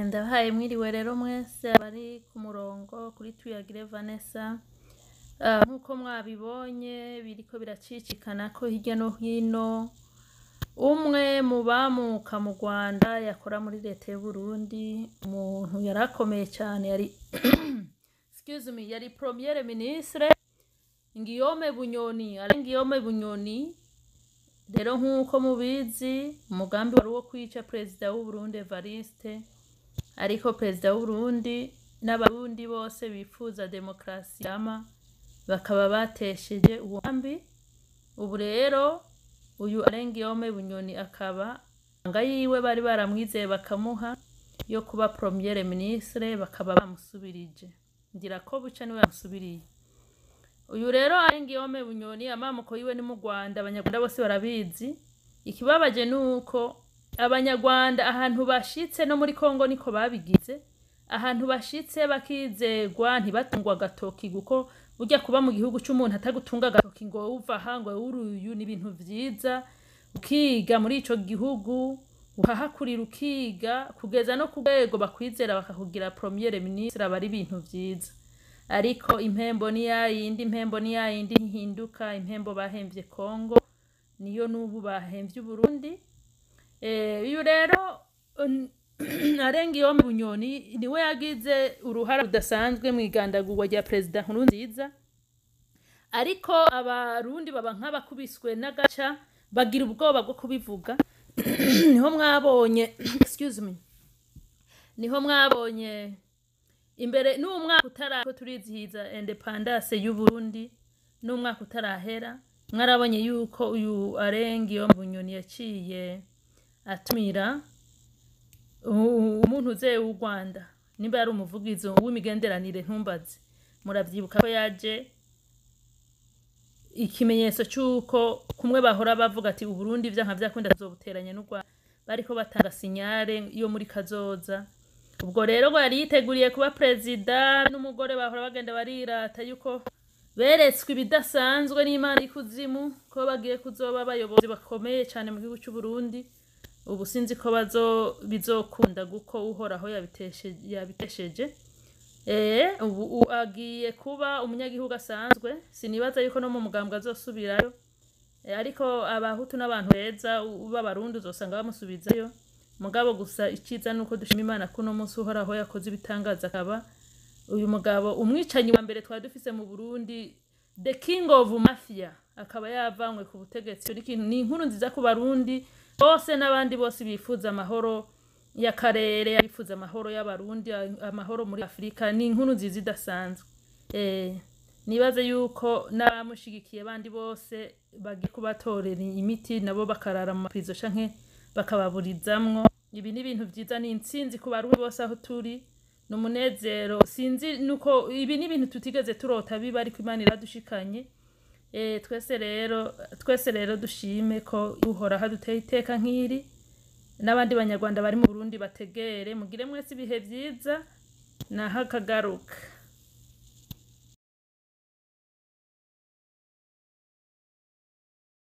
Ndabahaye mwiriwe rero mwese bari ku murongo kuri Tuyagire Vanessa. Nkuko mwabibonye biriko biracicikana ko hirya no hino umwe mu bamuka mu Rwanda yakora muri leta y'u Burundi, umuntu yarakomeye cyane, yari yari premier ministre Bunyoni. Rero nkuko mubizi umugambi wari wo kwica president w'u Burundi Evariste, ariko president w'u Burundi n'abarundi bose bifuza demokrasi yama bakaba batesheje ubuhambi. Ubu rero uyu Bunyoni akaba anga yiwe bari baramwizeye bakamuha yo kuba premier ministre, bakaba bamusubirije, ngira ko buca niwe bamusubiriye. Uyu rero Bunyoni amamuko yiwe ni mu Rwanda, Abanyarwanda bose barabizi. Ikibabaje nuko Abanyarwanda ahantu bashitse no muri Kongo niko babigize, ahantu bashitse bakizegwa ntibatungwa gatoki, guko burya kuba mu gihugu cy'umuntu atagutunga gatoki ngo uva hangwe uruyu ni ibintu vyiza. Ukiga muri ico gihugu uhahakurira, ukiga kugeza no ku rwego bakwizera bakakugira premier ministre, aba ari ibintu vyiza. Ariko impembo ni yayindi ntihinduka. Impembo bahemvye Kongo niyo nubu bahemvye Burundi. Uyu rero Bunyoni niwe yagize uruhara rudasanzwe mu igandagurwa rya president Nkurunziza, ariko abarundi baba nk'abakubiswe n'agaca, bagira ubwoba bwo kubivuga. niho mwabonye imbere n'umwaka utarako turizihiza independence y'u Burundi, n'umwaka utarahera mwarabonye yuko uyu Bunyoni yaciye atumira umuntu uzeye w'u Rwanda, nimba yari umuvugizi w'imigenderanire ntumbaze, muravyibuka ko yaje ikimenyetso cyuko kumwe bahora bavuga ati u Burundi vyanka vyakunda zobuteranye n'u Rwanda, bariko batanga sinyare yo muri kazoza. Ubwo rero ngo yari yiteguriye kuba president, n'umugore bahora bagenda barirata yuko beretswe ibidasanzwe n'Imana ikuzimu ko bagiye kuzoba abayobozi bakomeye cyane mu gihugu cy'u Burundi. Ubu sinzi ko bizokunda guko uhoraho yabitesheje. Ubu agiye kuba umunyagihugu asanzwe, sinibaza yuko no mu mugambwe azosubirayo, ariko abahutu n'abantu beza b'abarundi uzosanga bamusubizayo. Mugabo gusa iciza nuko dushima Imana kuno munsi uhoraho yakoze ibitangaza, akaba uyu mugabo umwicanyi wa mbere twari dufise mu Burundi, the king of mafia, akaba yavanywe ku butegetsi. Ni inkuru nziza ku barundi bose n'abandi bose bifuza amahoro y'akarere, bifuza amahoro y'abarundi, amahoro muri Afrika. Ni inkuru nziza idasanzwe. Nibaze yuko n'abamushigikiye bandi bose bagiye kubatorera imiti, nabo bakarara mu maprizo canke bakababurizamwo. Ibi ni ibintu vyiza, ni intsinzi ku barundi bose aho turi, n'umunezero. Sinzi nuko ibi ni ibintu tutigeze turota biba, ariko Imana iradushikanye. Twese rero dushime ko uhora haduteye iteka nk'iri, n'abandi Banyarwanda bari mu Burundi bategere. Mugire mwese ibihe vyiza, naho akagaruka.